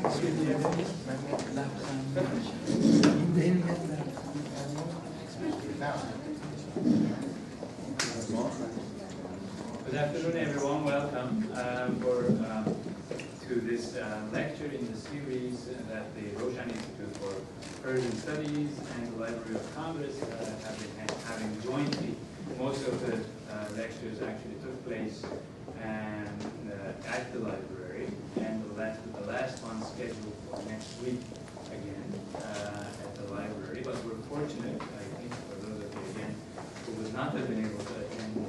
Good afternoon, everyone. Welcome to this lecture in the series that the Roshan Institute for Persian Studies and the Library of Congress have been having jointly. Most of the lectures actually took place at the library, and the last one scheduled for next week again at the library. But we're fortunate, I think, for those of you again who would not have been able to attend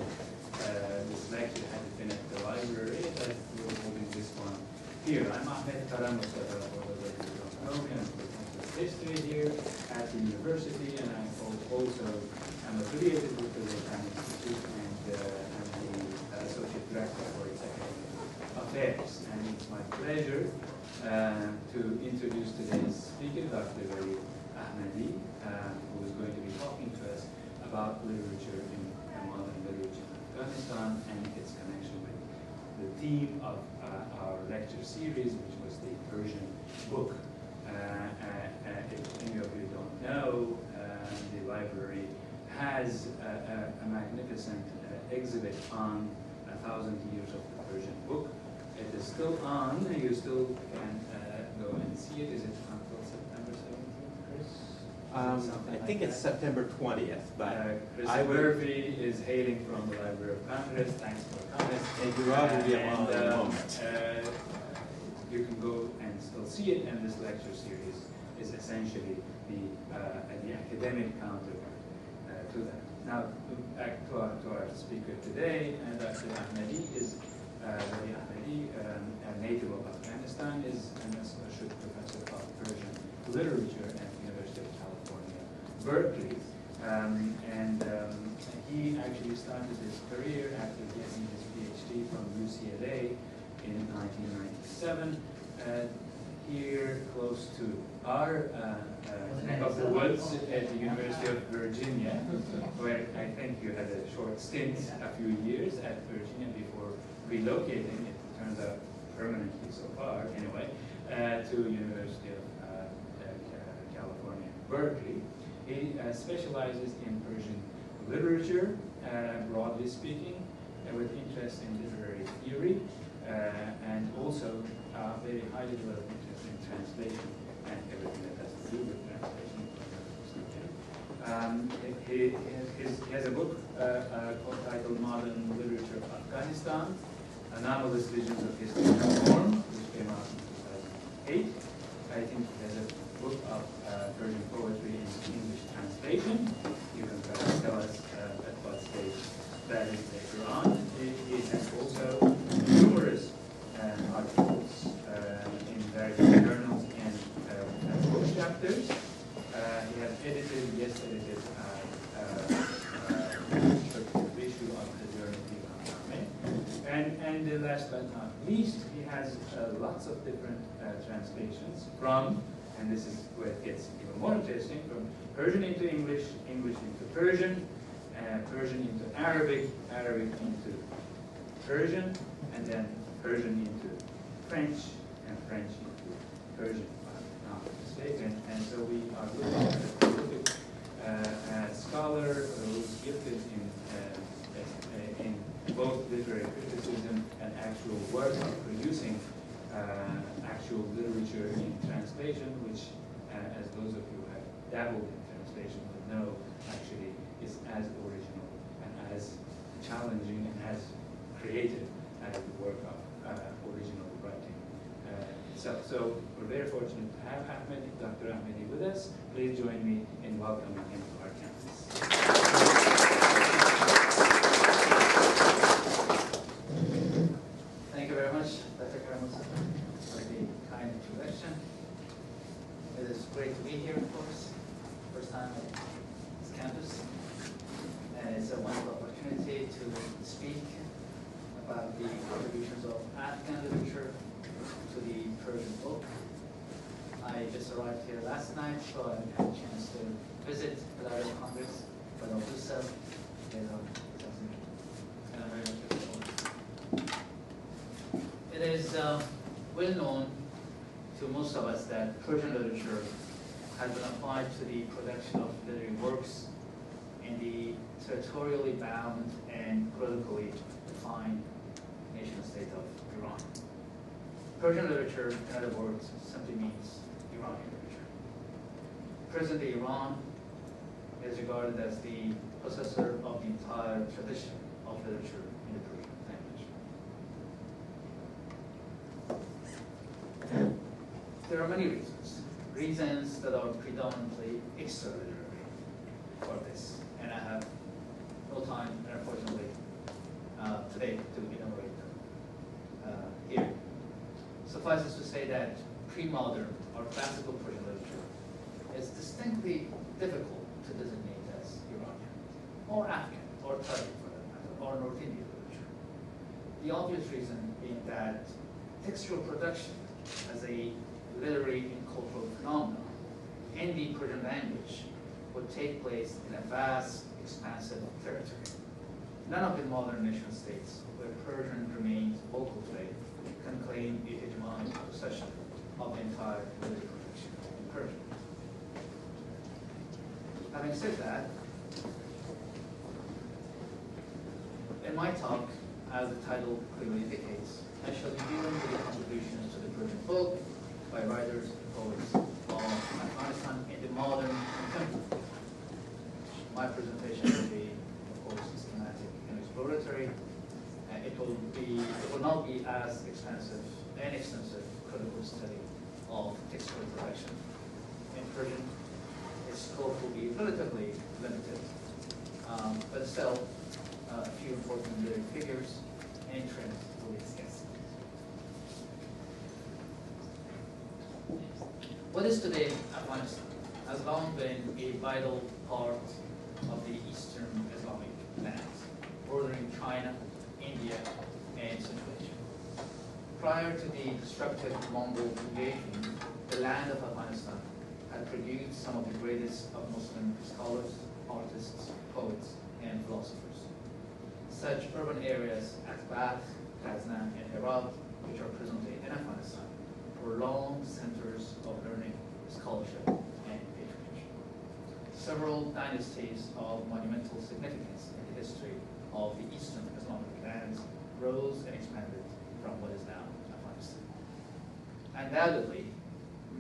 this lecture had it been at the library, that we're holding this one here. I'm Ahmed Karam, for those of you who don't know me. I'm professor of history here at the university, and I also am affiliated with the Roshan Institute and I'm the associate director for executive affairs. And it's my pleasure to introduce today's speaker, Dr. Wali Ahmadi, who is going to be talking to us about literature in modern literature in Afghanistan and its connection with the theme of our lecture series, which was the Persian book. If any of you don't know, the library has a magnificent exhibit on 1,000 years of the Persian book. It is still on. You still can go and see it. Is it until September 17th, Chris? I think it's September 20th, but Chris Murphy is hailing from the Library of Congress. Thanks for coming. And Gurab will be along in a moment. You can go and still see it, and this lecture series is essentially the academic counterpart to that. Now, back to our speaker today, Dr. Ahmadi is Wali Ahmadi, a native of Afghanistan, is an associate professor of Persian literature at the University of California, Berkeley. He actually started his career after getting his PhD from UCLA in 1997. Here, close to our neck of the woods at the University of Virginia, where I think you had a short stint, a few years at Virginia before relocating, it turns out permanently so far anyway, to University of California, Berkeley. He specializes in Persian literature, broadly speaking, with interest in literary theory, and also very highly developed interest in translation and everything that has to do with translation. He has a book titled Modern Literature of Afghanistan, Anomalous Visions of History and Reform, which came out in 2008. I think he has a book of Persian poetry in English translation. You can perhaps tell us at what stage that is later on. He has also numerous articles in various journals and book chapters. He has edited, issue of the journal and last but not least, he has lots of different translations from, and this is where it gets even more interesting, from Persian into English, English into Persian, Persian into Arabic, Arabic into Persian, and then Persian into French, and French into Persian, if I'm not mistaken. And so we are looking at a prolific scholar who's gifted in both literary criticism and actual work of producing actual literature in translation, which, as those of you who have dabbled in translation will know, actually is as original and as challenging and as creative as the work of original writing. So we're very fortunate to have Dr. Ahmadi with us. Please join me in welcoming him to our campus. Thank you very much, Dr. Karamus, for the kind introduction. It is great to be here, of course. First time at this campus. And it's a wonderful opportunity to speak about the contributions of Afghan literature to the Persian book. I just arrived here last night, so I haven't had a chance to visit the Library of Congress, but I'll do so later on. And I'm very much looking forward. It is well known to most of us that Persian literature has been applied to the production of literary works in the territorially bound and politically defined nation-state of Iran. Persian literature, in other words, simply means Iranian literature. Present-day Iran is regarded as the possessor of the entire tradition of literature in the Persian language. There are many reasons that are predominantly extra-literary for this, and I have no time, unfortunately, today to enumerate them here. Suffice it to say that pre-modern or classical Persian literature is distinctly difficult to designate as Iranian, or Afghan, or Tajik for that matter, or North Indian literature. The obvious reason being that textual production as a literary and cultural phenomenon in the Persian language would take place in a vast, expansive territory. None of the modern nation states where Persian remains vocal today can claim a hegemonic possession of the entire literary production in Persian. Having said that, in my talk, as the title clearly indicates, I shall be dealing with the contributions to the Persian book by writers and poets of Afghanistan in the modern contemporary. My presentation will be, of course, schematic and exploratory. It will not be as extensive critical study of textual production in Persian. Its scope will be relatively limited, but still a few important literary figures and trends will be discussed. What is today Afghanistan has long been a vital part of the Eastern Islamic lands, bordering China, India, and Central Asia. Prior to the destructive Mongol invasion, the land of Afghanistan had produced some of the greatest of Muslim scholars, artists, poets, and philosophers. Such urban areas as Bath, Kazan, and Herat, which are presently in Afghanistan, were long centers of learning, scholarship, and patronage. Several dynasties of monumental significance in the history of the Eastern Islamic lands rose and expanded from what is now Afghanistan. Undoubtedly,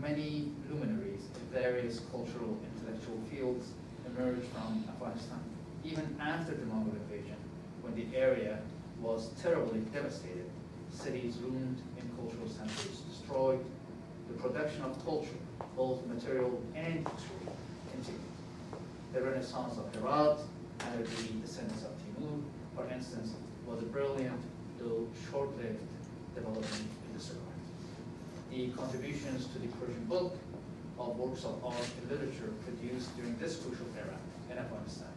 many luminaries in various cultural and intellectual fields emerged from Afghanistan, even after the Mongol invasion, when the area was terribly devastated, cities ruined and cultural centers destroyed. The production of culture, both material and textual, continued. The Renaissance of Herat, under the descendants of Timur, for instance, was a brilliant, though short-lived, development in this regard. The contributions to the Persian book of works of art and literature produced during this crucial era in Afghanistan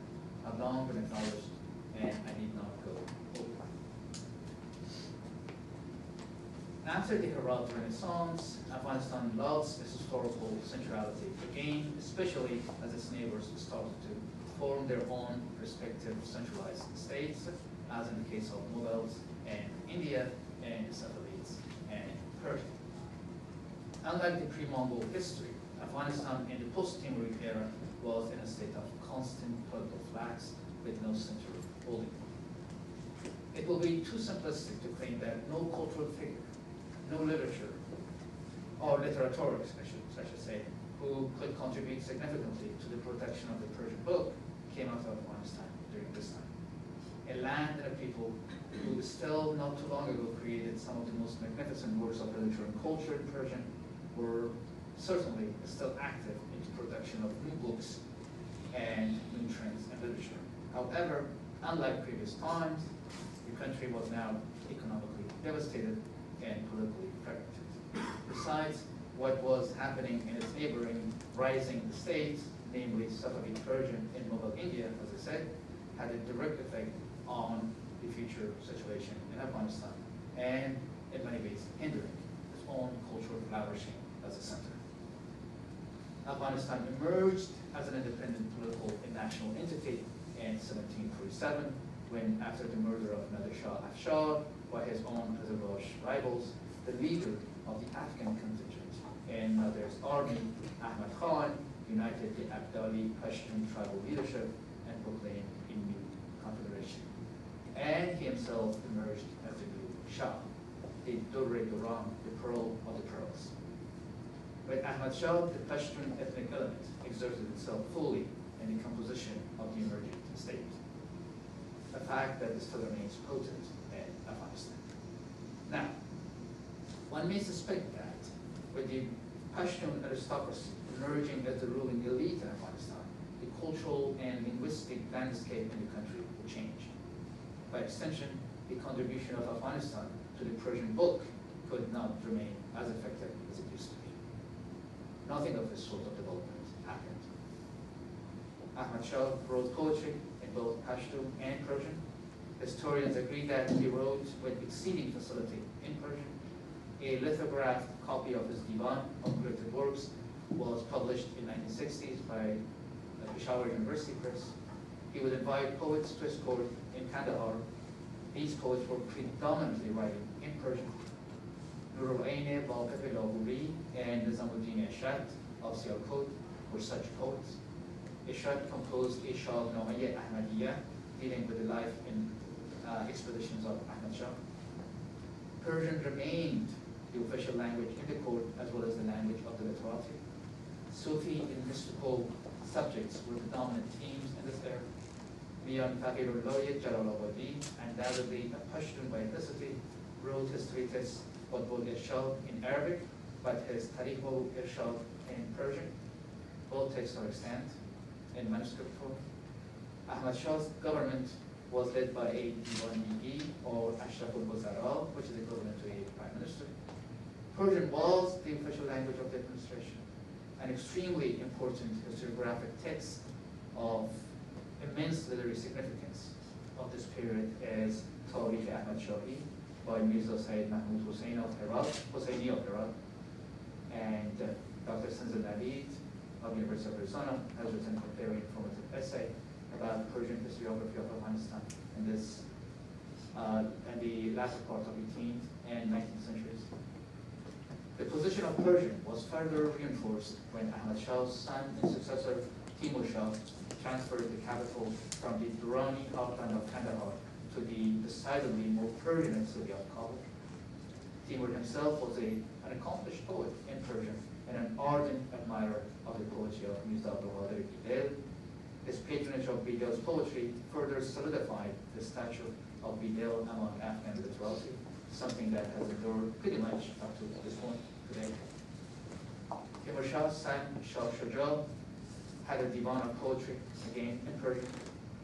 have long been acknowledged, and I need not go over. After the Herat Renaissance, Afghanistan lost its historical centrality again, especially as its neighbors started to form their own respective centralized states, as in the case of Mughals and India and the Safavids and Persia. Unlike the pre-Mongol history, Afghanistan in the post-Timurid era was in a state of constant political flux with no central holding. It will be too simplistic to claim that no cultural figure, no literature, or literaturist, I should say, who could contribute significantly to the production of the Persian book came out of Afghanistan during this time. A land and a people who still not too long ago created some of the most magnificent works of literature and culture in Persian were certainly still active in the production of new books and new trends in literature. However, unlike previous times, the country was now economically devastated and politically fragmented. Besides what was happening in its neighboring rising states, namely Safavid Persian and Mughal India, as I said, had a direct effect on the future situation in Afghanistan and in many ways hindering its own cultural flourishing as a center. Afghanistan emerged as an independent political and national entity in 1747 when, after the murder of Nadir Shah Afshar by his own Qizilbash rivals, the leader of the Afghan contingent in Nader's army, Ahmad Khan united the Abdali Pashtun tribal leadership and proclaimed a new confederation. And he himself emerged as the new Shah, the Durre Duran, the pearl of the pearls. With Ahmad Shah, the Pashtun ethnic element exerted itself fully in the composition of the emerging state, a fact that still remains potent in Afghanistan. Now, one may suspect that with the Pashtun aristocracy emerging as the ruling elite in Afghanistan, the cultural and linguistic landscape in the country will change. By extension, the contribution of Afghanistan to the Persian book could not remain as effective as it used to be. Nothing of this sort of development happened. Ahmad Shah wrote poetry in both Pashto and Persian. Historians agree that he wrote with exceeding facility in Persian. A lithographed copy of his Divan of Creative Works was published in 1960s by Peshawar University Press. He would invite poets to his court in Kandahar. These poets were predominantly writing in Persian. Nurul Aine, Waqif Lahuri, and Nizamuddin Eshad of Sialkot were such poets. Eshad composed a Shahnameh Ahmadiyya, dealing with the life and expeditions of Ahmad Shah. Persian remained the official language in the court as well as the language of the literati. Sufi and mystical subjects were the dominant themes in this era. Mian Faqirullah Jalalabadi, undoubtedly a Pashtun by ethnicity, wrote his treatise Qutbul Irshad in Arabic, but his Tariqul Irshad in Persian. Both texts are extant in manuscript form. Ahmad Shah's government was led by a Diwan-i or Ashraful Wazara, which is equivalent to a prime minister. Persian was the official language of the administration. An extremely important historiographic text of immense literary significance of this period is Tarikh Ahmad Shahi by Mirza Sayyid Mahmud Hussaini of Iraq, and Dr. Sinzal Naveed of University of Arizona has written a very informative essay about Persian historiography of Afghanistan in this and the latter part of 18th and 19th centuries. The position of Persian was further reinforced when Ahmad Shah's son and successor Timur Shah transferred the capital from the Durrani heartland of Kandahar to the decidedly more Persian city of Kabul. Timur himself was an accomplished poet in Persian and an ardent admirer of the poetry of Mirza Abdul Bidel. His patronage of Bidel's poetry further solidified the stature of Bidel among Afghan literati, something that has endured pretty much up to this point today. Timur Shah's son, Shah Shuja, had a divan of poetry, again in Persian.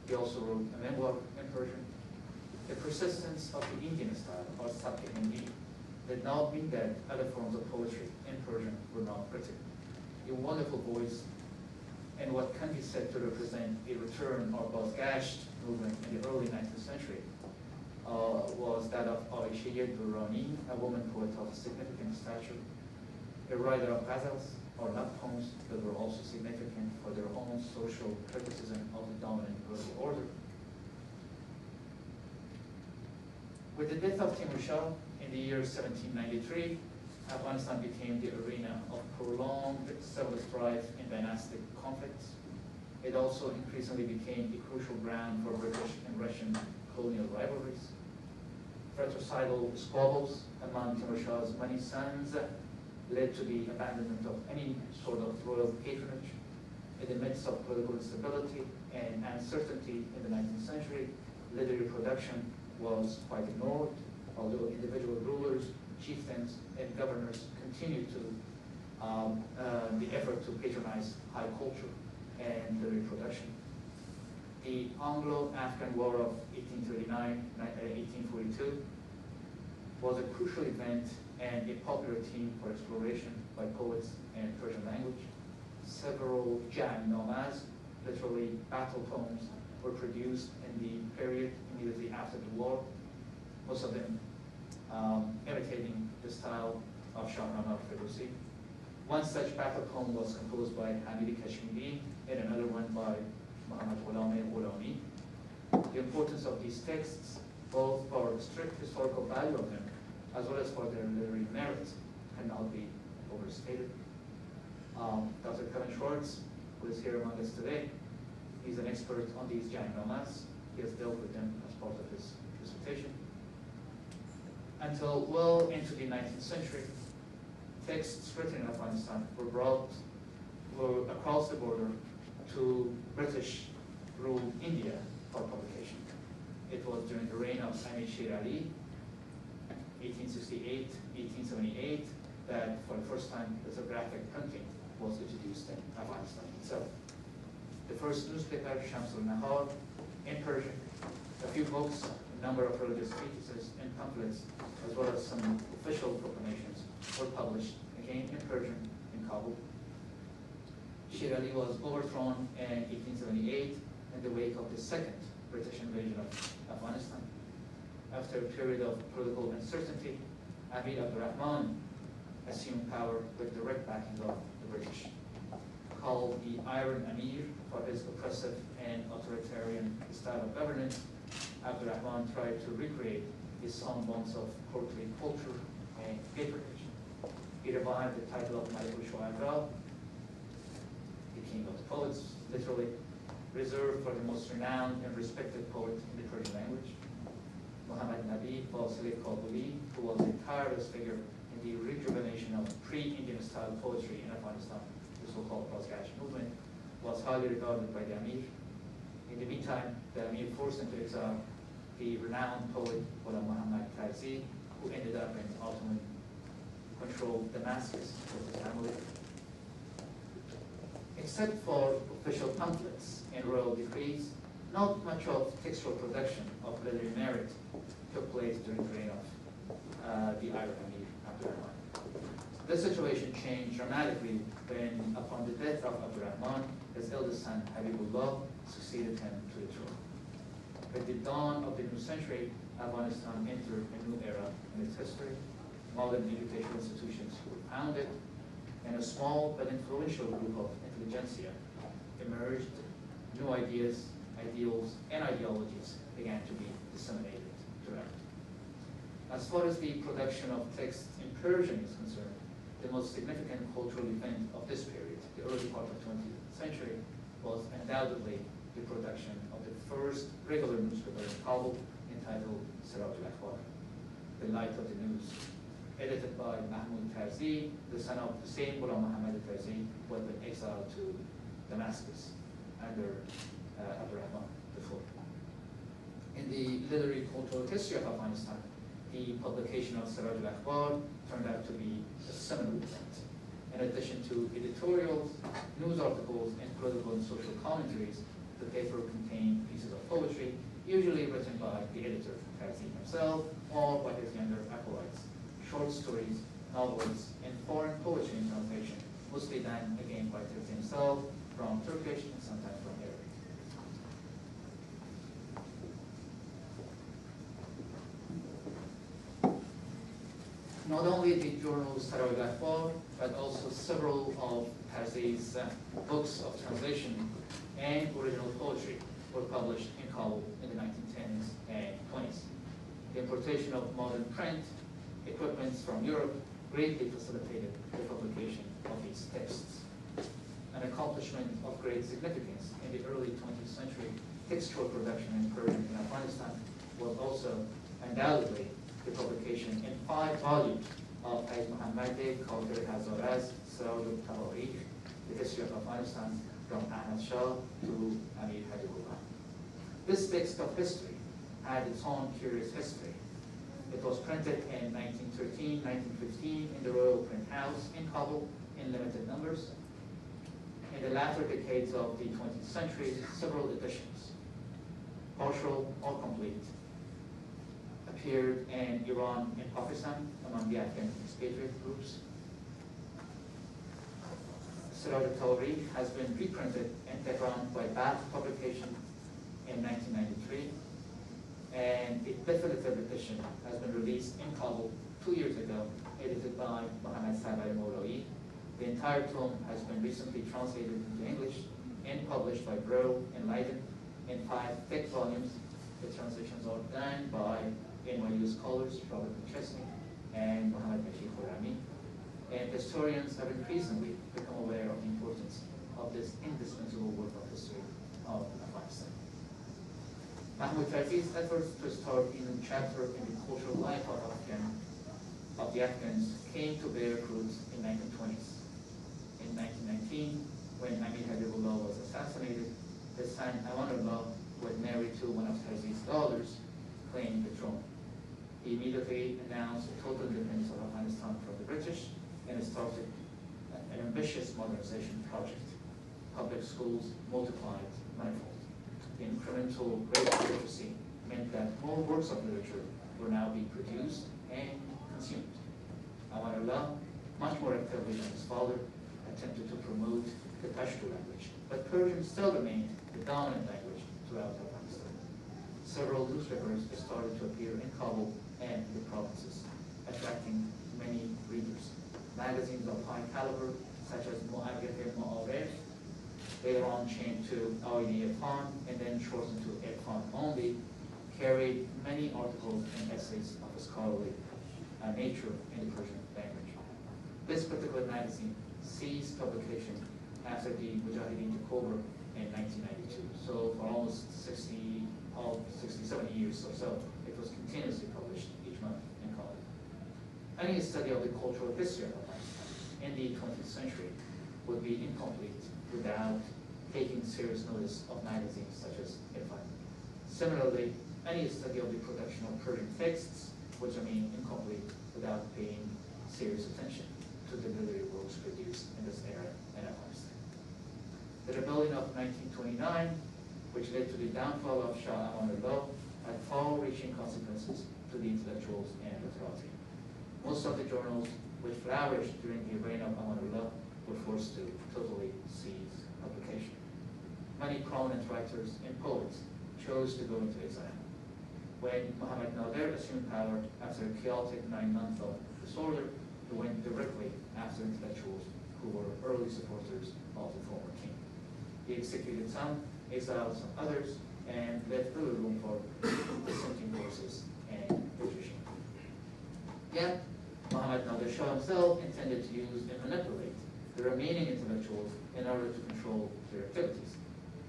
He also wrote a memoir in Persian. The persistence of the Indian style, or Sabke Hindi, did not mean that other forms of poetry in Persian were not written. A wonderful voice, and what can be said to represent a return or Bazgasht movement in the early 19th century was that of Aisha Durrani, a woman poet of significant stature, a writer of ghazals or love poems that were also significant for their own social criticism of the dominant early order. With the death of Timur Shah in the year 1793, Afghanistan became the arena of prolonged civil strife and dynastic conflicts. It also increasingly became a crucial ground for British and Russian colonial rivalries. Fratricidal squabbles among Timur Shah's many sons led to the abandonment of any sort of royal patronage. In the midst of political instability and uncertainty in the 19th century, literary production was quite ignored, although individual rulers, chieftains, and governors continued to the effort to patronize high culture and literary production. The Anglo-Afghan War of 1839-1842 was a crucial event and a popular theme for exploration by poets in Persian language. Several Jam-namas, literally battle poems, were produced in the period immediately after the war, most of them imitating the style of Shahnameh al-Firdausi. One such battle poem was composed by Hamid Kashmiri and another one by Muhammad Ghulam-e-Ghulami. The importance of these texts, both for strict historical value of them, as well as for their literary merit, cannot be overstated. Dr. Kevin Schwartz, who is here among us today, he's an expert on these giant nomads. He has dealt with them as part of his dissertation. Until well into the 19th century, texts written in Afghanistan were across the border to British-ruled India for publication. It was during the reign of Amir Sher Ali, 1868, 1878, that for the first time lithographic printing was introduced in Afghanistan itself. The first newspaper, Shamsul Nahar, in Persian, a few books, a number of religious treatises and pamphlets, as well as some official proclamations were published, again in Persian, in Kabul. Sher Ali was overthrown in 1878 in the wake of the second British invasion of Afghanistan. After a period of political uncertainty, Amir Abdurrahman assumed power with direct backing of the British. Called the Iron Amir for his oppressive and authoritarian style of governance, Abdurrahman tried to recreate his semblance of courtly culture and patronage. He revived the title of Malik al-Shu'ara, the king of the poets, literally, reserved for the most renowned and respected poet in the Persian language. Muhammad Nabi Fasil Kabuli, who was a tireless figure in the rejuvenation of pre-Indian style poetry in Afghanistan, the so-called Prozgash movement, was highly regarded by the Amir. In the meantime, the Amir forced into exile the renowned poet Wali Ahmadi, who ended up in Ottoman-controlled Damascus with his family. Except for official pamphlets and royal decrees, not much of textual production of literary merit took place during the reign of the Iron Amir Abdurrahman. This situation changed dramatically when, upon the death of Abdurrahman, his eldest son Habibullah succeeded him to the throne. With the dawn of the new century, Afghanistan entered a new era in its history. Modern educational institutions were founded, and a small but influential group of intelligentsia emerged. New ideas, ideals, and ideologies began to be disseminated throughout. As far as the production of texts in Persian is concerned, the most significant cultural event of this period, the early part of the 20th century, was undoubtedly the production of the first regular newspaper in Kabul entitled Siraj al-Akhbar, the light of the news, edited by Mahmud Tarzi, the son of Hussein Ghulam Muhammad Tarzi, who had been exiled to Damascus under Abdurrahman IV. In the literary cultural history of Afghanistan, the publication of Siraj al-Akhbar turned out to be a seminal event. In addition to editorials, news articles, and political and social commentaries, the paper contained pieces of poetry, usually written by the editor, Tarzi himself, or by his younger acolytes, short stories, novels, and foreign poetry in translation, mostly done again by Tarzi himself, from Turkish and sometimes from Arabic. Not only the journal Siraj al-Akhbar, but also several of Tarzi's books of translation and original poetry were published in Kabul in the 1910s and 20s. The importation of modern print equipment from Europe greatly facilitated the publication of these texts. An accomplishment of great significance in the early 20th century textual production in Persian in Afghanistan was also undoubtedly the publication in 5 volumes of Haid Muhammadi, Khaldir Hazaraz, Siraj al-Tawarikh, the history of Afghanistan from Ahmad Shah to Amir Habibullah. This text of history had its own curious history. It was printed in 1913, 1915 in the Royal Print House in Kabul in limited numbers. In the latter decades of the 20th century, several editions, partial or complete, appeared in Iran and Pakistan among the Afghan expatriate groups. Siraj al-Tawarikh has been reprinted in Tehran by Ba'ath Publication in 1993, and a definitive edition has been released in Kabul 2 years ago, edited by Mohammad Sabar Mawlawi. The entire tome has been recently translated into English and published by Brill in Leiden in 5 thick volumes. The translations are done by NYU scholars Robert McChesney and Mohammad Bashir Khurrami. and historians have increasingly become aware of the importance of this indispensable work of history of Afghanistan. Mahmoud Tarzi's efforts to start a new chapter in the cultural life of the Afghans came to bear fruit in 1920s. In 1919, when Amir Habibullah was assassinated, his son Amanullah, who was married to one of Tarzi's daughters, claimed the throne. He immediately announced the total independence of Afghanistan from the British and started an ambitious modernization project. Public schools multiplied manifold. The incremental rate of literacy meant that more works of literature were now being produced and consumed. Amanullah, much more actively than his father, attempted to promote the Pashto language, but Persian still remained the dominant language throughout Afghanistan. Several newspapers started to appear in Kabul and the provinces, attracting many readers. Magazines of high caliber, such as Mu'arrikh-e-Ma'arif, later on changed to Awidi-e-Khan, and then shortened to E-Khan only, carried many articles and essays of a scholarly nature in the Persian language. This particular magazine ceased publication after the Mujahideen took over in 1992. So for almost 67 years or so, it was continuously published each month in Kabul. Any study of the cultural history of Afghanistan in the 20th century would be incomplete without taking serious notice of magazines such as Irfan. Similarly, any study of the production of Persian texts would remain incomplete without paying serious attention to the literary works produced in this era in Afghanistan. The rebellion of 1929, which led to the downfall of Shah Amanullah, had far-reaching consequences to the intellectuals and literati. Most of the journals which flourished during the reign of Amanullah were forced to totally cease publication. Many prominent writers and poets chose to go into exile. When Muhammad Nadir assumed power after a chaotic 9 months of disorder, he went directly after intellectuals who were early supporters of the former king. He executed some, exiled some others, and left little room for dissenting voices and opposition. Yet, Muhammad Nadir Shah himself intended to use and manipulate the remaining intellectuals in order to control their activities.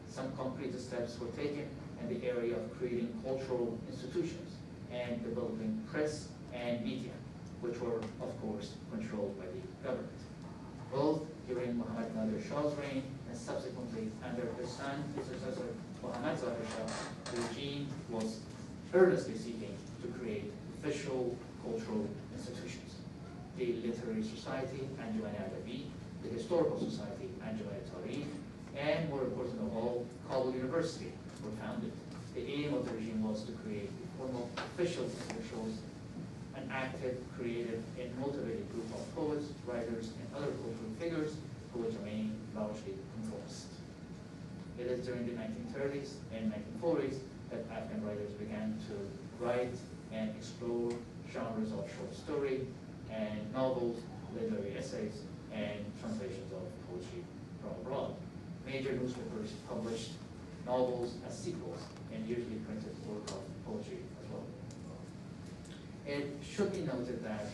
Some concrete steps were taken in the area of creating cultural institutions and developing press and media, which were, of course, controlled by the government. Both during Muhammad Nadir Shah's reign and subsequently under his son, his successor, Muhammad Zahir Shah, the regime was earnestly seeking to create official cultural institutions. The Literary Society, Anjuman Adabi, the Historical Society, Anjuman Tarikh, and more important of all, Kabul University were founded. The aim of the regime was to create a formal official intellectuals, an active, creative, and motivated group of poets, writers, and other cultural figures who would remain largely conformist. It is during the 1930s and 1940s that Afghan writers began to write and explore genres of short story and novels, literary essays, and translations of poetry from abroad. Major newspapers published novels as sequels and usually printed work of poetry as well. It should be noted that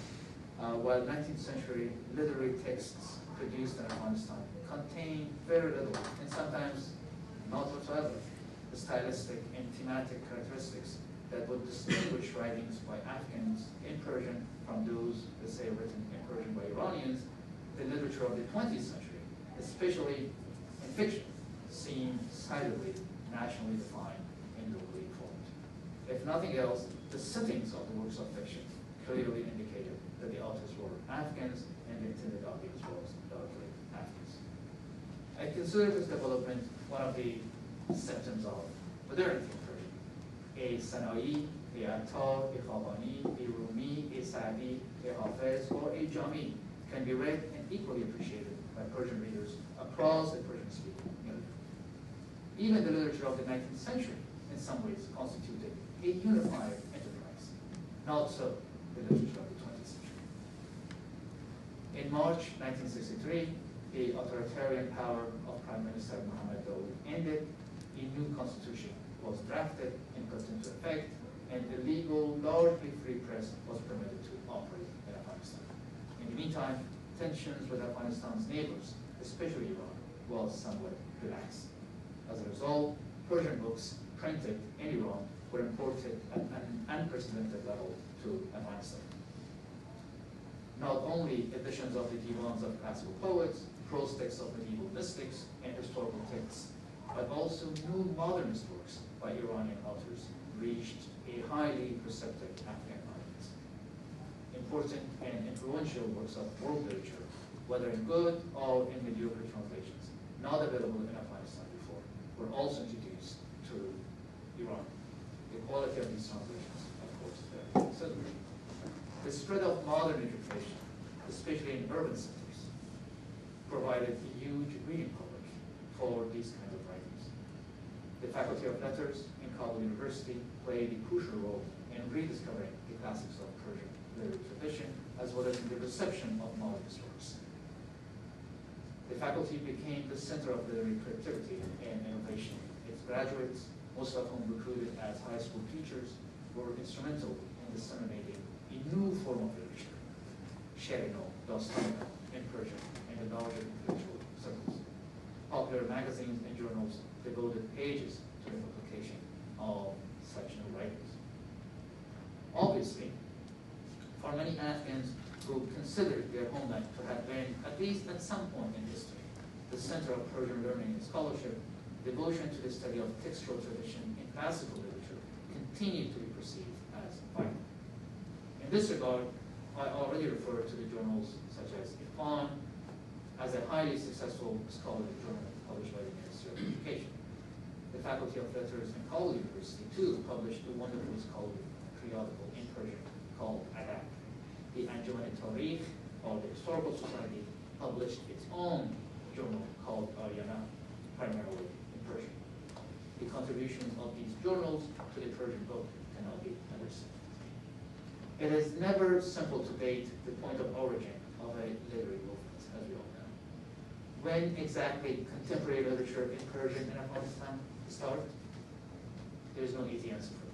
while 19th century literary texts produced in Afghanistan contain very little, and sometimes not whatsoever, the stylistic and thematic characteristics that would distinguish writings by Afghans in Persian from those, let's say, written in Persian by Iranians, the literature of the 20th century, especially in fiction, seemed decidedly nationally defined and locally informed. If nothing else, the settings of the works of fiction clearly indicated that the authors were Afghans and the intended audience was largely Afghans. I consider this development one of the symptoms of modernity in Persian. A Sana'i, a Attar, a Khabani, a Rumi, a Sa'di, a Hafiz, or a Jami can be read and equally appreciated by Persian readers across the Persian-speaking community. Even the literature of the 19th century, in some ways, constituted a unified enterprise. Not so the literature of the 20th century. In March 1963, the authoritarian power of Prime Minister Mohammad Daoud ended, a new constitution was drafted and put into effect, and the legal, largely free press was permitted to operate in Afghanistan. In the meantime, tensions with Afghanistan's neighbors, especially Iran, was somewhat relaxed. As a result, Persian books printed in Iran were imported at an unprecedented level to Afghanistan. Not only editions of the divans of classical poets, prose texts of medieval mystics, and historical texts, but also new modernist works by Iranian authors reached a highly receptive Afghan audience. Important and influential works of world literature, whether in good or in mediocre translations, not available in Afghanistan before, were also introduced to Iran. The quality of these translations, of course, very considerable. The spread of modern education, especially in urban centers, provided a huge reading public for these kinds of writings. The Faculty of Letters in Kabul University played a crucial role in rediscovering the classics of Persian literary tradition, as well as in the reception of modernist works. The faculty became the center of literary creativity and innovation. Its graduates, most of whom recruited as high school teachers, were instrumental in disseminating a new form of literature, Sherino, Dostoevsky, in Persian, and the larger intellectual circles. Popular magazines and journals devoted pages to the publication of such new writings. Obviously, for many Afghans who considered their homeland to have been, at least at some point in history, the center of Persian learning and scholarship, devotion to the study of textual tradition in classical literature continued to be perceived as vital. In this regard, I already referred to the journals such as Irfan as a highly successful scholarly journal published by the Ministry of Education. The Faculty of Letters in Kabul University, too, published a wonderful scholarly periodical in Persian called Adab. The Anjuman-e-Tarikh, or the Historical Society, published its own journal called Aryana, primarily in Persian. The contributions of these journals to the Persian book cannot be understated. It is never simple to date the point of origin of a literary movement, as we all know. When exactly contemporary literature in Persian in Afghanistan started? There is no easy answer for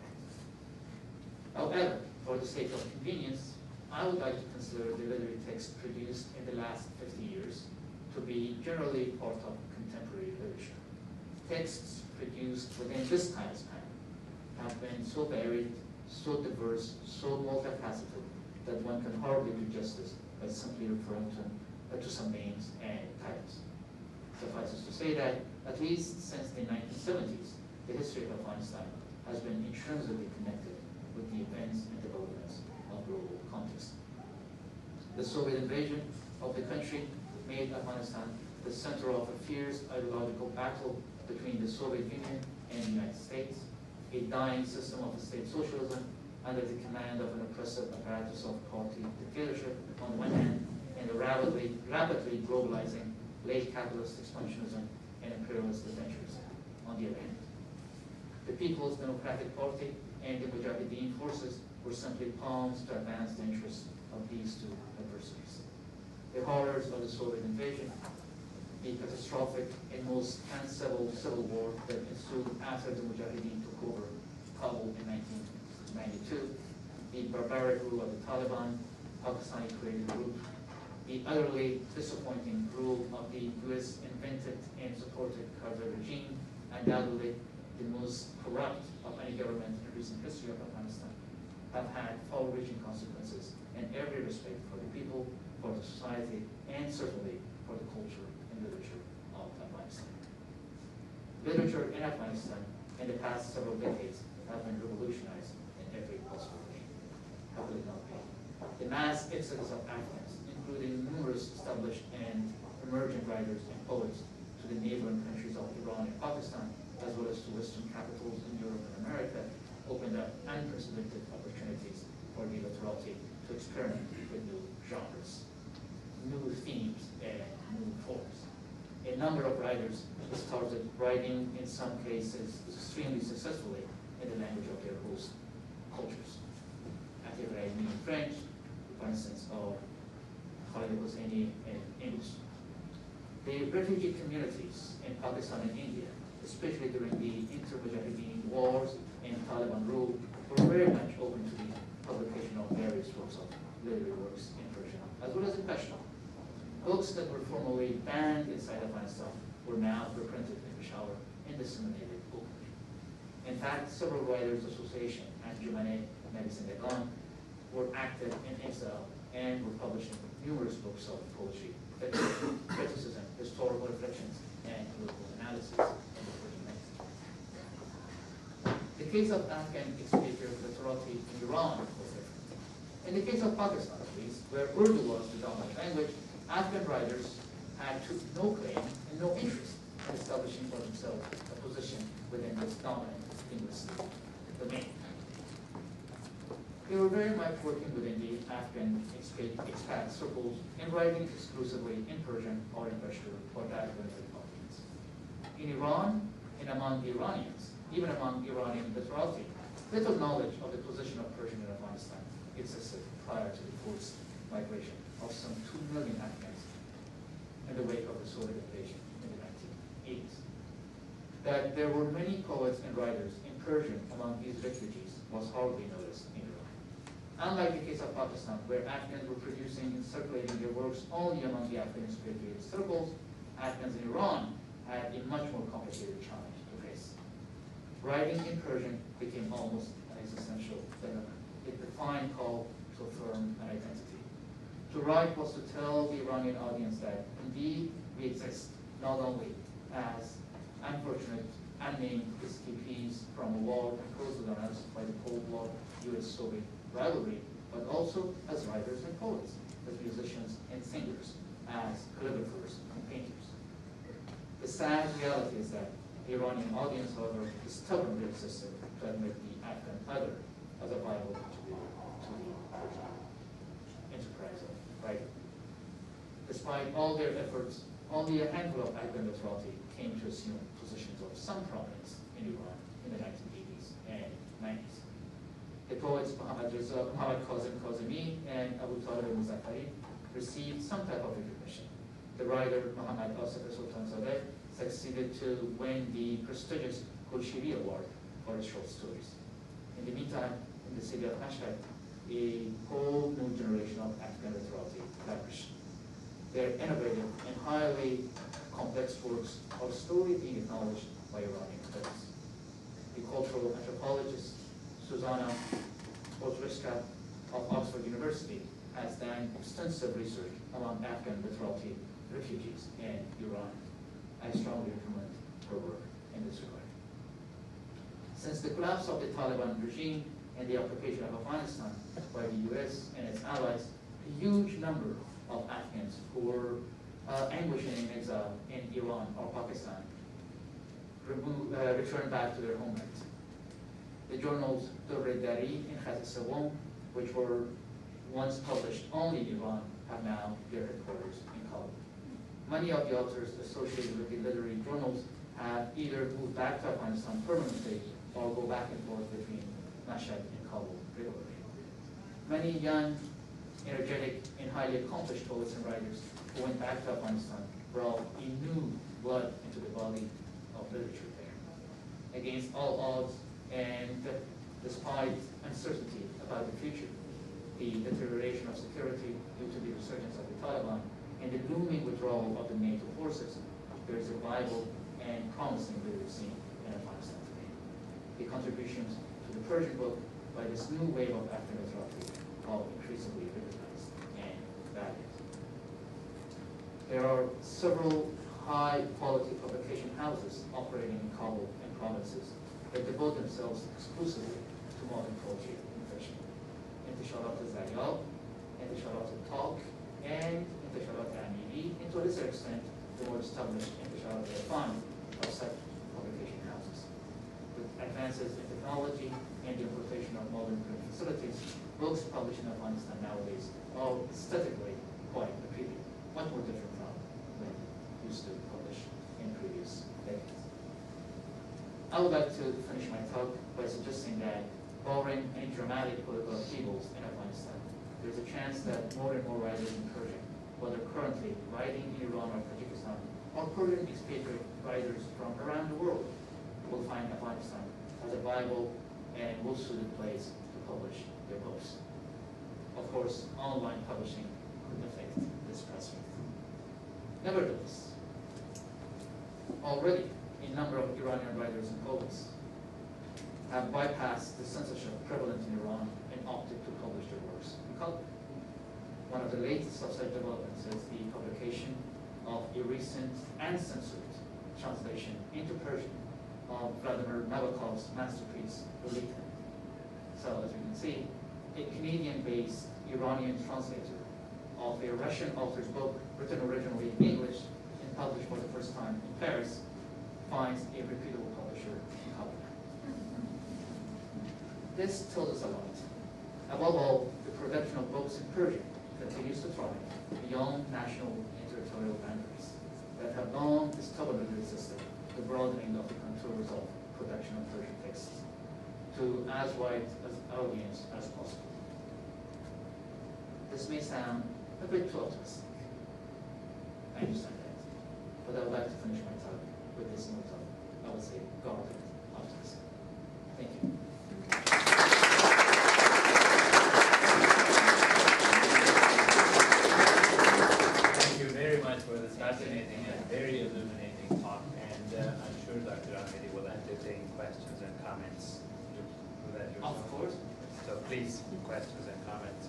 that. However, for the sake of convenience, I would like to consider the literary texts produced in the last 50 years to be generally part of contemporary literature. Texts produced within this time span have been so varied, so diverse, so multifaceted that one can hardly do justice by simply referring to some names and titles. Suffice it to say that, at least since the 1970s, the history of Afghanistan has been intrinsically connected with the events and developments of global context. The Soviet invasion of the country made Afghanistan the center of a fierce ideological battle between the Soviet Union and the United States, a dying system of state socialism under the command of an oppressive apparatus of party dictatorship on the one hand, and the rapidly globalizing late capitalist expansionism and imperialist adventures on the other hand. The People's Democratic Party and the Mujahideen forces were simply pawns to advance the interests of these two adversaries. The horrors of the Soviet invasion, the catastrophic and most uncivil civil war that ensued after the Mujahideen took over Kabul in 1992, the barbaric rule of the Taliban, Pakistani created group, the utterly disappointing rule of the US-invented and supported Karzai regime, undoubtedly the most corrupt of any government in recent history of Afghanistan, have had far-reaching consequences in every respect for the people, for the society, and certainly for the culture and literature of Afghanistan. Literature in Afghanistan in the past several decades have been revolutionized in every possible way. How could it not be? The mass exodus of Afghans, including numerous established and emerging writers and poets to the neighboring countries of Iran and Pakistan, as well as to Western capitals in Europe and America, opened up unprecedented opportunities for the literati to experiment with new genres, new themes, and new forms. A number of writers started writing, in some cases extremely successfully, in the language of their host cultures. Atif Raimi in French, for instance, or Khalid Hosseini in English. The refugee communities in Pakistan and India, especially during the inter-Mujahideen wars and Taliban rule, were very much open to the publication of various works of literary works in Persian, as well as in Pashto. Books that were formerly banned inside Afghanistan were now reprinted in Peshawar and disseminated openly. In fact, several writers' association and Jumane Medicine Degan were active in exile and were publishing numerous books of poetry, criticism, historical reflections, and political analysis of the Persian language. The case of Afghan expatriate literati in Iran was different. In the case of Pakistan, at least, where Urdu was the dominant language, Afghan writers took no claim and no interest in establishing for themselves a position within this dominant linguistic domain. They were very much working within the Afghan expat circles and writing exclusively in Persian or in Pashto or dialectal documents. In Iran and among the Iranians, even among Iranian literati, little knowledge of the position of Persian in Afghanistan existed prior to the forced migration of some 2 million Afghans in the wake of the Soviet invasion in the 1980s. That there were many poets and writers in Persian among these refugees was hardly noticed in Iran. Unlike the case of Pakistan, where Afghans were producing and circulating their works only among the Afghan expatriate circles, Afghans in Iran had a much more complicated challenge to face. Writing in Persian became almost an existential dilemma. It defined call to affirm an identity. To write was to tell the Iranian audience that indeed we exist not only as unfortunate, unnamed escapees from a war imposed on us by the Cold War US-Soviet rivalry, but also as writers and poets, as musicians and singers, as calligraphers and painters. The sad reality is that the Iranian audience, however, stubbornly insisted to admit the Afghan other as a viable contributor to the Persian enterprise of writing. Despite all their efforts, only a handful of Afghan literati came to assume positions of some prominence in Iran in the 1980s and 90s. The poets Muhammad Kazim Kazemi and Abu Talib al-Muzaffari received some type of recognition. The writer Muhammad Asif Sultanzadeh succeeded to win the prestigious Gulshiri Award for his short stories. In the meantime, in the city of Mashhad, a whole new generation of Afghan literati flourished. Their innovative and highly complex works are slowly being acknowledged by Iranian critics. The cultural anthropologist Susanna Ozriska of Oxford University has done extensive research among Afghan literati refugees in Iran. I strongly recommend her work in this regard. Since the collapse of the Taliban regime and the occupation of Afghanistan by the US and its allies, a huge number of Afghans who were anguishing in exile in Iran or Pakistan returned back to their homelands. The journals Dovre Dari and Khat Sawam, which were once published only in Iran, have now their headquarters in Kabul. Many of the authors associated with the literary journals have either moved back to Afghanistan permanently or go back and forth between Mashhad and Kabul regularly. Many young, energetic, and highly accomplished poets and writers who went back to Afghanistan brought a new blood into the body of literature there. Against all odds and despite uncertainty about the future, the deterioration of security due to the resurgence of the Taliban, and the looming withdrawal of the NATO forces, there is a viable and promising literary scene in Afghanistan today. The contributions to the Persian book by this new wave of Afghan literati are increasingly recognized and valued. There are several high-quality publication houses operating in Kabul and provinces that devote themselves exclusively to modern poetry and fiction. Intisharat al-Zaryal, Intisharat al-Talq, and Intisharat al-Amiri, and to a lesser extent, the more established Intisharat al-Irfan are such publication houses. With advances in technology and the importation of modern print facilities, books published in Afghanistan nowadays are aesthetically quite appealing, much more different from when used to publish in previous decades. I would like to finish my talk by suggesting that, barring any dramatic political upheavals in Afghanistan, there's a chance that more and more writers in Persian, whether currently writing in Iran or Tajikistan, or Persian expatriate writers from around the world, will find Afghanistan as a viable and well-suited place to publish their books. Of course, online publishing could affect this prospect. Nevertheless, already a number of Iranian writers and poets have bypassed the censorship prevalent in Iran and opted to publish their works in color. One of the latest of such developments is the publication of a recent and censored translation into Persian of Vladimir Nabokov's masterpiece, Lolita. So as you can see, a Canadian-based Iranian translator of a Russian author's book written originally in English and published for the first time in Paris finds a reputable publisher in color. This tells us a lot. Above all, the production of books in Persian continues to thrive beyond national and territorial boundaries that have long stubbornly resisted the broadening of the contours of production of Persian texts to as wide an audience as possible. This may sound a bit too optimistic. I understand that. But I would like to finish my talk with this note of, I would say, guarded optimism. Thank you. Thank you very much for this fascinating and very illuminating talk. And I'm sure Dr. Ahmadi will entertain questions and comments. Do that yourself. Of course. So please, questions and comments.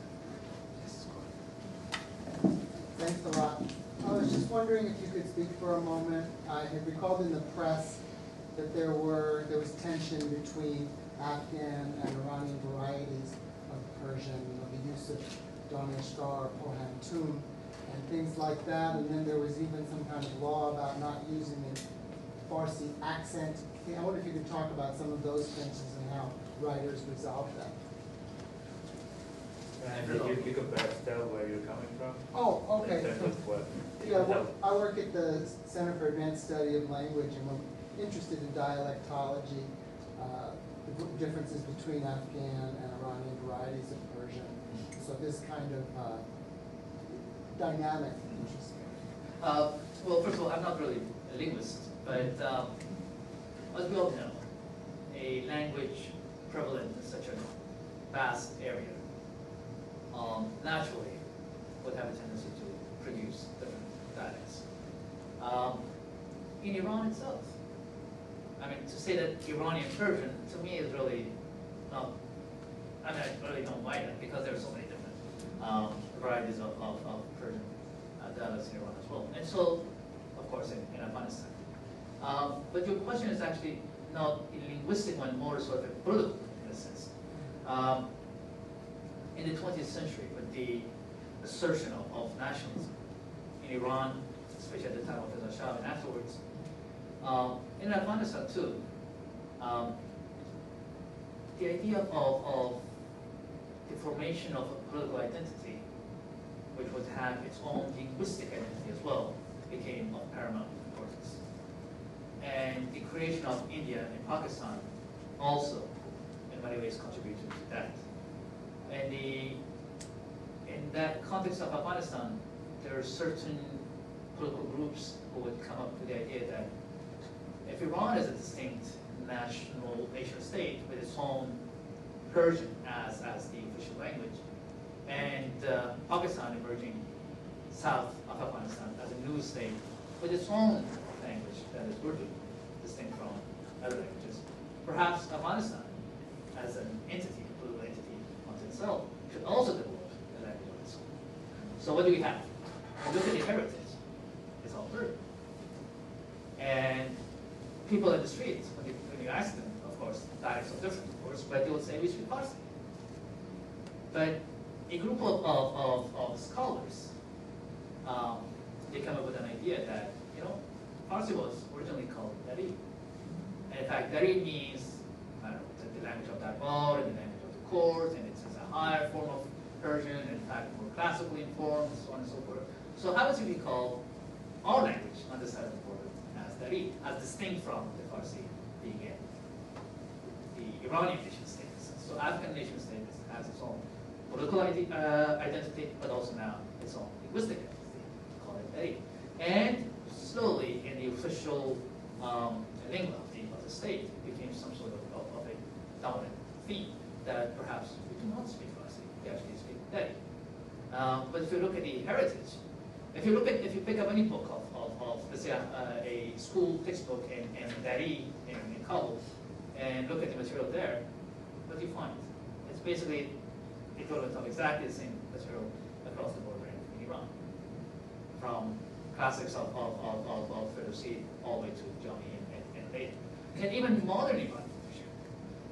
Thanks a lot. I was just wondering if you could speak for a moment. I had recalled in the press that there was tension between Afghan and Iranian varieties of Persian, the use of Danishgar or Pohantun and things like that. And then there was even some kind of law about not using the Farsi accent. I wonder if you could talk about some of those tensions and how writers resolved them. And you could perhaps tell where you're coming from? Oh, okay. In terms of what? Yeah, well, I work at the Center for Advanced Study of Language, and we're interested in dialectology, the differences between Afghan and Iranian varieties of Persian. So this kind of dynamic interests me. Well, first of all, I'm not really a linguist, but as we all know, a language prevalent in such a vast area naturally would have a tendency to produce different dialects. In Iran itself, I mean, to say that Iranian Persian, to me, is really not, I mean, I really don't like it because there are so many different varieties of Persian dialects in Iran as well. And so, of course, in Afghanistan. But your question is actually not a linguistic one, more sort of a political in a sense. In the 20th century, with the assertion of nationalism in Iran, especially at the time of Reza Shah and afterwards, in Afghanistan too, the idea of the formation of a political identity, which would have its own linguistic identity as well, became of paramount importance. And the creation of India and Pakistan also, in many ways, contributed to that. And in that context of Afghanistan, there are certain political groups who would come up with the idea that if Iran is a distinct nation state with its own Persian as the official language, and Pakistan emerging south of Afghanistan as a new state with its own language that is Urdu, distinct from other languages, perhaps Afghanistan as an entity, a political entity unto itself, should also develop a language of its own. So what do we have? When we look at the heritage, it's all Urdu. And people in the streets, when you ask them, of course, dialects are different, of course, but they would say we speak Farsi. But a group of scholars, they come up with an idea that, Farsi was originally called Dari. And in fact, Dari means, I don't know, the language of Darbar, and the language of the court, and it's a higher form of Persian, and in fact, more classically informed, and so on and so forth. So how does it be called our language on this side of the border as Dari, as distinct from the Farsi being the Iranian nation state? So Afghan nation state has its own political identity, but also now its own linguistic identity, call it Dari. And slowly, in the official lingua of the state, it became some sort of a dominant theme that perhaps we do not speak Farsi, we actually speak Dari. But if you look at the heritage, if you pick up any book let's say, a school textbook in Dari, in Kabul, and look at the material there, what do you find? It's basically equivalent of exactly the same material across the border in Iran, from classics of Ferdowsi all the way to Jami and later, and even modern Iran.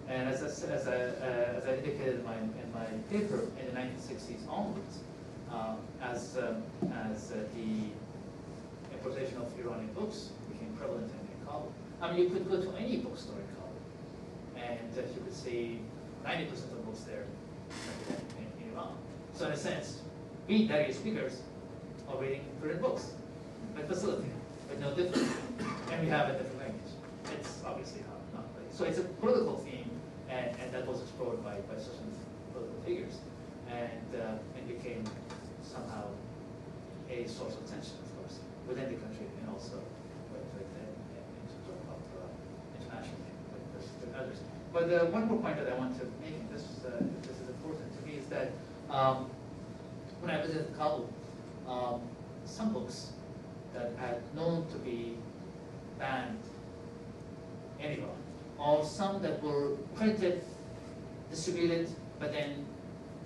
And as I indicated in my paper, in the 1960s onwards, as the importation of Iranian books became prevalent in Kabul. I mean, you could go to any bookstore in Kabul, and you could see 90% of books there in Iran. So in a sense, we Dari speakers are reading Korean books with facility, with no difficulty, and we have a different language. It's obviously not right. So it's a political theme, and that was explored by certain political figures, and it became somehow a source of tension, of course, within the country and also internationally with others. But one more point that I want to make, and this is important to me, is that when I visited Kabul, some books that had known to be banned in Iran, or some that were printed, distributed, but then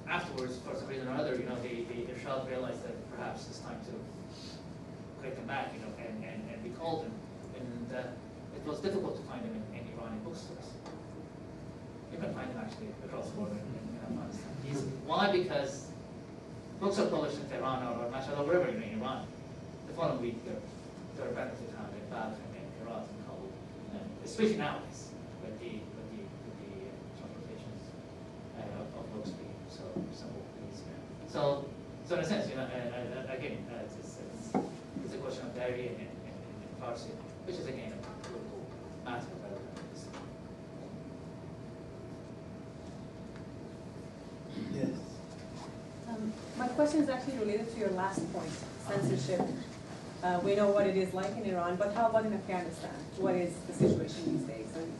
afterwards, for some reason or other, the Irshad realized that perhaps it's time to get them back, and recall them. And it was difficult to find them in Iranian bookstores. You can find them actually across the border in Afghanistan easily. Why? Because books are published in Tehran or Mashhad or wherever in Iran. The following week, they're better to found in Balkh and Herat and Kabul, and especially nowadays with the transportations of books being so simple and easy. So in a sense, again, it's a question of Dari and Farsi, which is again a political matter rather than this. Yes. My question is actually related to your last point, censorship. We know what it is like in Iran, but how about in Afghanistan? What is the situation these days? And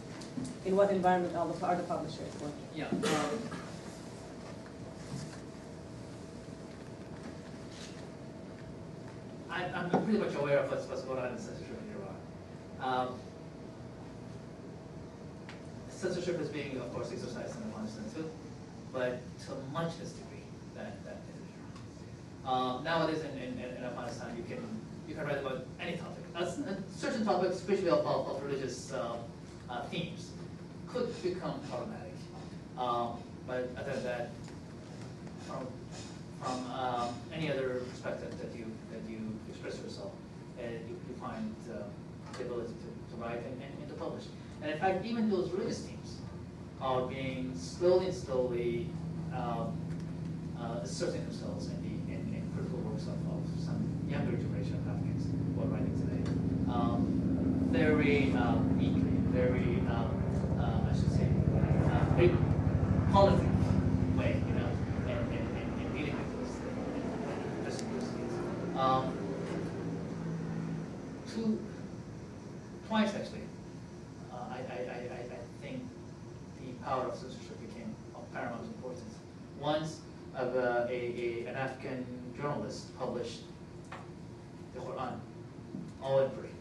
in what environment are the publishers working? Yeah. I'm pretty much aware of what's going on in censorship in Iran. Censorship is being, of course, exercised in Afghanistan too, but to a much less degree than in Iran. Nowadays in Afghanistan, you can write about any topic. Certain topics, especially of religious themes, could become problematic. But other than that, from any other perspective that you express yourself, you find the ability to write and to publish. And in fact, even those religious themes are being slowly asserting themselves in critical works of some younger generation of Afghans who are writing today. Very weakly, very, I should say, very politic way, in dealing with those things. Twice actually, I think the power of censorship became of paramount importance. Once, an Afghan journalist published the Quran, all in Persian,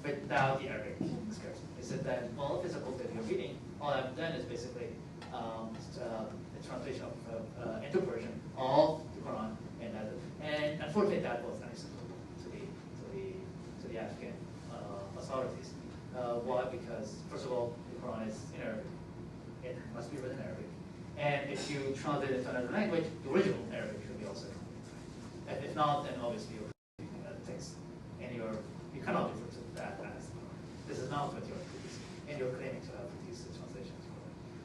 without the Arabic script. He said that, well, if it's a book that you're reading, all I've done is basically the translation of into Persian of the Quran, and unfortunately that was unacceptable to the Afghan authorities. Why? Because first of all, the Quran is in Arabic. It must be written in Arabic. And if you translate it to another language, the original Arabic should be also translated. If not, then obviously you're using other text, and you cannot refer to that as this is not what you're producing, and you're claiming to have produced the translations.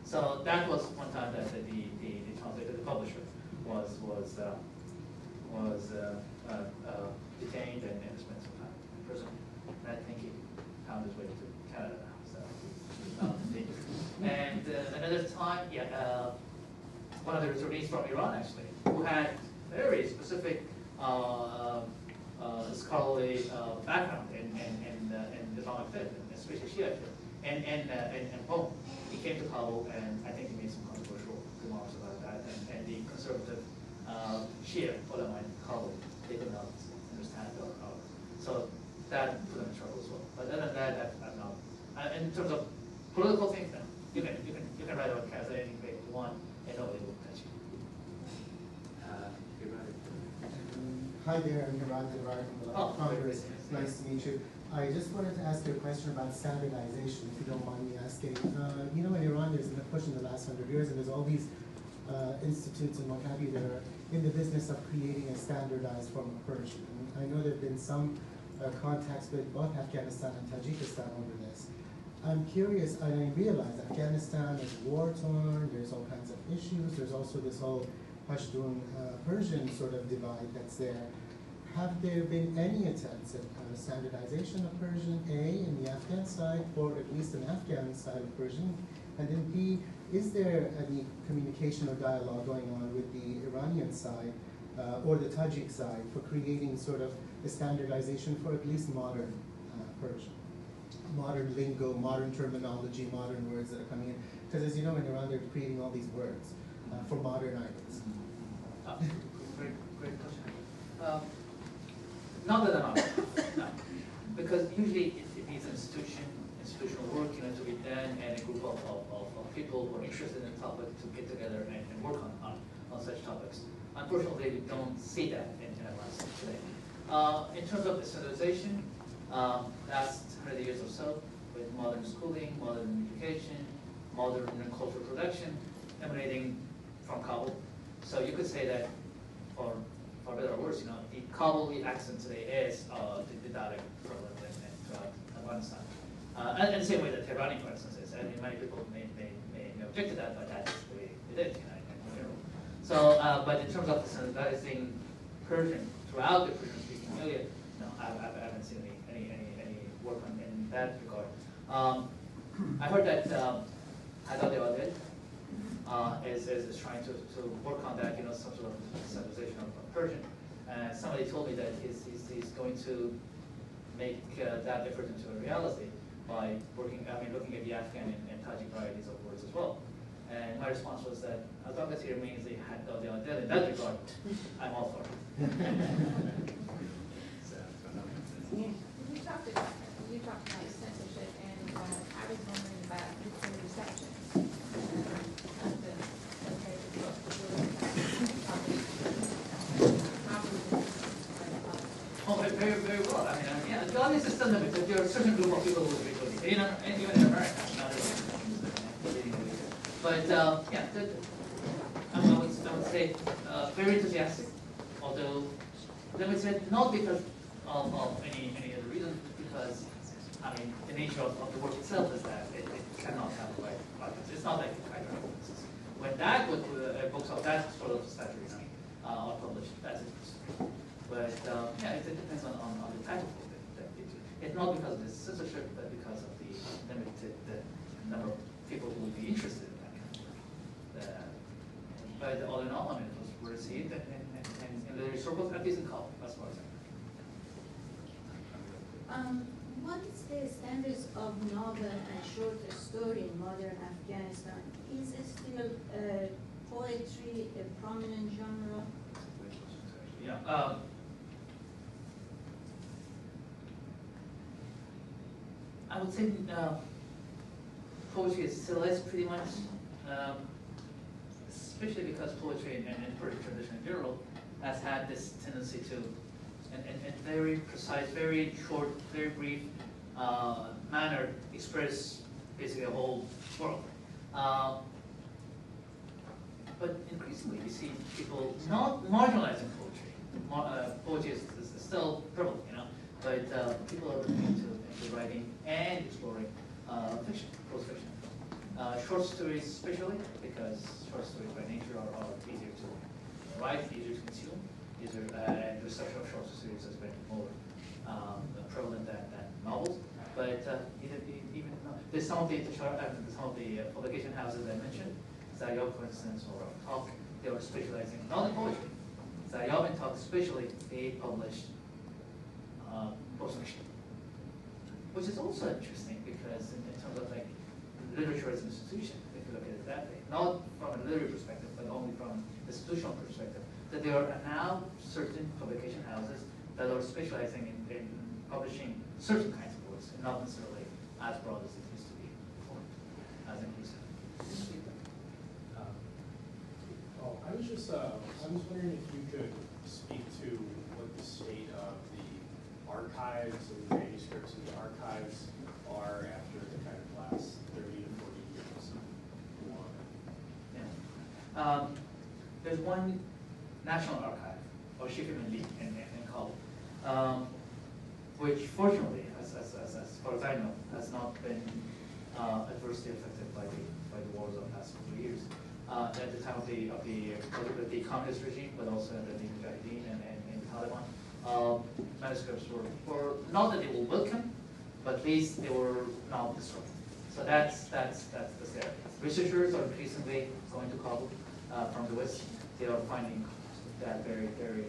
So that was one time that the translator, the publisher, was detained and spent some time in prison. And I think he found his way to Canada now. So and another time, one of the returnees from Iran actually, who had very specific scholarly background in Islamic faith, especially Shia faith, and Poem. He came to Kabul, and I think he made some controversial remarks about that. And the conservative Shia ulama in Kabul, they did not understand or so that put Hi there, I'm Hiran Dilawar from the Oh, Congress. very Nice to meet you. I just wanted to ask you a question about standardization, if you don't mind me asking. You know, in Iran, there's been a push in the last 100 years, and there's all these institutes and what have you that are in the business of creating a standardized form of Persian. And I know there have been some contacts with both Afghanistan and Tajikistan over this. I'm curious, and I realize Afghanistan is war-torn, there's all kinds of issues, there's also this whole Pashtun Persian sort of divide that's there. Have there been any attempts at standardization of Persian, A, in the Afghan side, or at least an Afghan side of Persian? And then B, is there any communication or dialogue going on with the Iranian side or the Tajik side for creating sort of a standardization for at least modern Persian? Modern lingo, modern terminology, modern words that are coming in. Because as you know, in Iran, they're creating all these words for modern items. Great question. Not that I'm aware of, no. Because usually it needs institutional work, to be done, and a group of people who are interested in the topic to get together and work on such topics. Unfortunately, we don't see that in Iran today. In terms of the standardization, last 100 years or so, with modern schooling, modern education, modern cultural production emanating from Kabul. So you could say that, for better or worse, the Kabuli accent today is the dialect prevalent throughout Afghanistan. And the same way that Tehrani, for instance, is. I mean, many people may object to that, but that's the way it is, in general. So, but in terms of standardizing Persian throughout the Persian-speaking area, no, I haven't seen any work in that regard. I heard that Wali Ahmadi is trying to work on that, some sort of standardization of Persian. Somebody told me that he's going to make that effort into a reality by looking at the Afghan and Tajik varieties of words as well. And my response was that as long as he remains the head of the Adel in that regard, I'm all for it. You talked about censorship, and I was wondering about the reception of the Oh, very, very well. I mean, yeah, the audience is still limited. There are a certain group of people who would read it, and even in America, not everyone. But yeah, I would say very enthusiastic. Although limited, not because of any other reason, because I mean the nature of the work itself is that it cannot have a wide audience. It's not like when that books of that sort of stature are published, that's interesting. But yeah, it depends on the type of book that they do. It's not because of the censorship, but because of the limited number of people who would be interested in that kind of work. But all in all, I mean, it was well received, and in the circles, at least in college, as far as I know. What is the standards of novel and short story in modern Afghanistan? Is still poetry a prominent genre? Yeah. I would say poetry still is pretty much, especially because poetry and Persian tradition in general has had this tendency to, in very precise, very short, very brief manner, express basically a whole world. But increasingly, you see people not marginalizing poetry. Poetry is still prevalent, but people are looking into writing and exploring fiction, prose fiction. Short stories especially, because short stories by nature are easier to write, easier to consume, and the reception of short stories has been more prevalent than novels. But even there's some of the publication houses I mentioned, Zaryab, for instance, or Talk, they were specializing not in poetry. Zaryab and Talk especially, they published prose fiction, which is also interesting because in terms of like literature as an institution, if you look at it that way, not from a literary perspective, but only from the institutional perspective, that there are now certain publication houses that are specializing in publishing certain kinds of works, and not necessarily as broad as it used to be before, as inclusive. I I was wondering if you could speak to what the state of the archives and manuscripts in the archives are after the kind of last 30 to 40 years of war. Yeah. There's one national archive, or Shikimili in Kabul, which fortunately, as far as I know, has not been adversely affected by the wars of the past couple of years. At the time of the communist regime, but also under the Mujahideen and Taliban, manuscripts were not that they were welcome, but at least they were not destroyed. So that's the there. Researchers are increasingly going to Kabul from the West. They are finding that very, very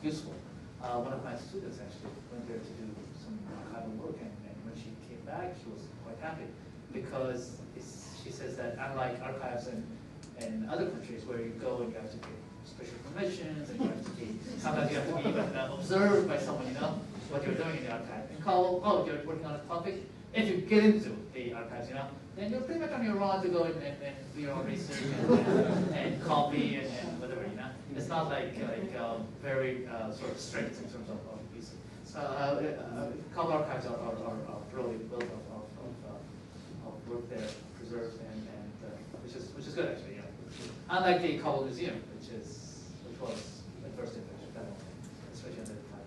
useful. One of my students actually went there to do some archival work, and when she came back, she was quite happy because she says that unlike archives in other countries where you go and you have to get special permissions and you have to be, sometimes you have to be even observed by someone, you know, what you're doing in the archive. In Kabul, you're working on a topic. If you get into the archives, you know, then you're pretty much on your own to go and do your own research and copy and whatever, you know. It's not like very sort of strict in terms of research. So Kabul archives are really built of work there, preserved, and which is good actually. Yeah. Unlike the Kabul Museum, which was adversely affected, especially at the time.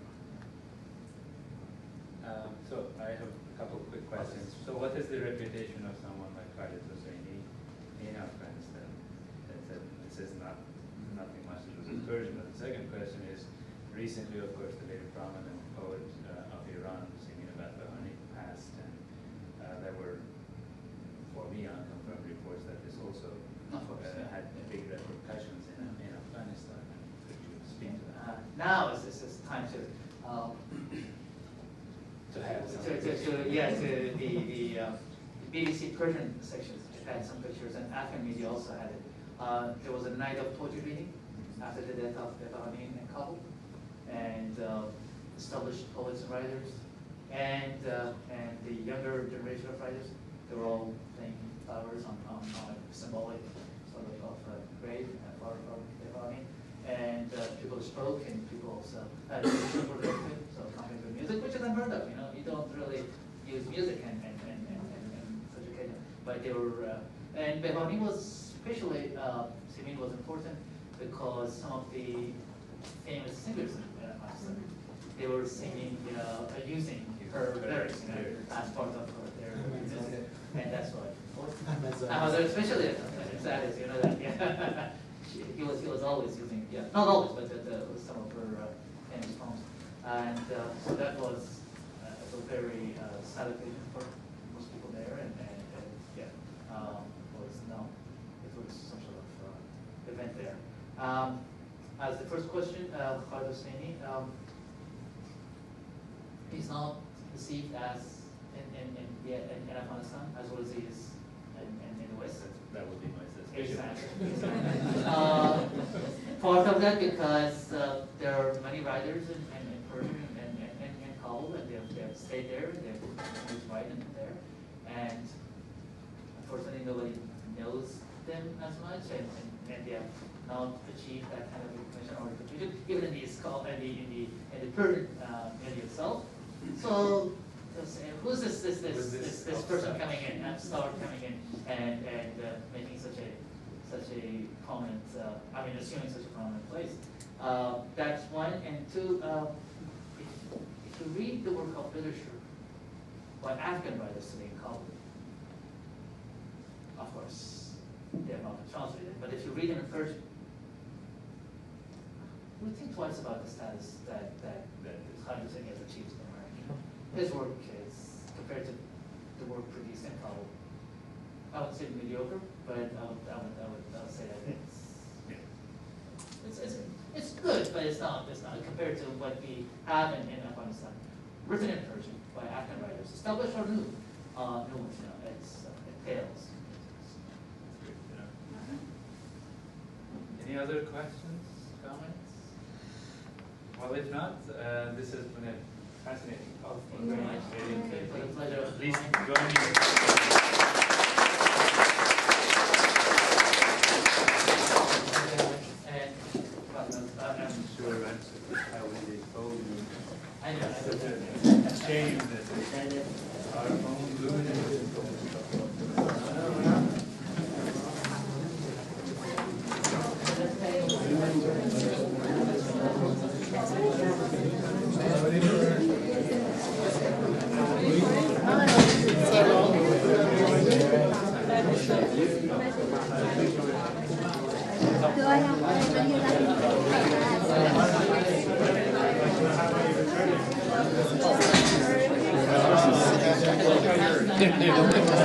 So I have a couple of quick questions. So what is the reputation of someone like Khalid Hosseini in Afghanistan? This is nothing much to do with Persian, but the second question is, recently, of course, the very prominent poet of Iran, Simin Bahani, passed, and there were, for me, unconfirmed reports that this also had big repercussions in Afghanistan. Could you speak to that? Now is time to the BBC Persian sections had some pictures, and Afghan media also had it. There was a night of poetry reading after the death of Bahani in Kabul, and established poets and writers, and the younger generation of writers. They were all playing flowers on a symbolic sort of grave for Bahani. And people spoke, and people also so accompanied with music, which is unheard of. You know, you don't really use music and such occasion. But they were, and Behani was especially Simin was important because some of the famous singers in Pakistan, they were singing, using her lyrics, as part of their music, and that's why. Especially that is, that. Yeah. He was always using, not always, but some of her famous poems, and so that was a very sad occasion for most people there, and it was some sort of event there. As the first question, Khalid Hosseini, he's not received as in Afghanistan as well as he is in the West. That would be my suspicion. Exactly. Part of that because there are many writers in Persian and Kabul, and they have stayed there, and they've continued to write in there, and unfortunately nobody knows them as much, and they have not achieved that kind of recognition or contribution, even in the Persian media itself. So who's this person coming in, and start coming in and making such a prominent, assuming such a prominent place. That's one, and two, if you read the work of literature by Afghan writers today in Kabul, of course, they have not been translated, but if you read them in Persian, you would think twice about the status that Khalid Hosseini has achieved in America. His work is, compared to the work produced in Kabul, I would say mediocre, but I would say that it's good, but it's not compared to what we have in Afghanistan, written in Persian by Afghan writers, established or new ones. It pales. Any other questions, comments? Well, if not, this has been a fascinating talk. Thank you very much. Very Pleasure. Please join me. Thank you.